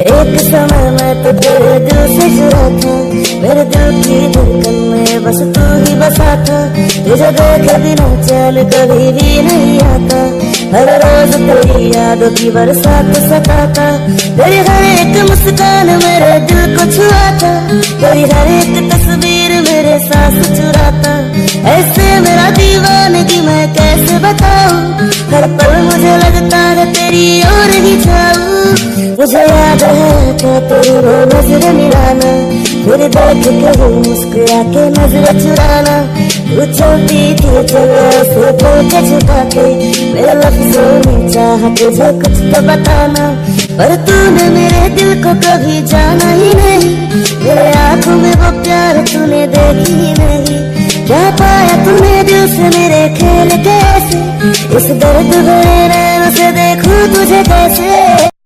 एक समय मैं तो तेरे दिल से जुड़ा था, मेरे दिल की धड़कन में बस तू ही बसा था। तुझे देखे बिना चैन कभी भी नहीं आता, हर रोज तेरी यादों की बरसात सताता। तेरी हर एक मुस्कान मेरे दिल को छुआता, तेरी हर एक तस्वीर मेरे सांस चुराता। ऐसे मेरा दीवानगी मैं कैसे बताऊं, हर पल मुझे लगता है तेरी ओर ही जाऊं। मुझे याद है क्या तेरी वो नजर मिलाना, फिर देख के वो मुस्कुरा के नजर चुराना। तू चलती थी जगह से पलके झुका के, मेरे लफ्जों में चाहा तुझे कुछ तो बताना, पर तूने मेरे दिल को कभी जाना ही नहीं। मेरे आंखों में वो प्यार तूने देखी ही नहीं। क्या पाया तूने दिल से मेरे खेल कैसे, इस दर्द भरे नैनों से देखूं तुझे कैसे।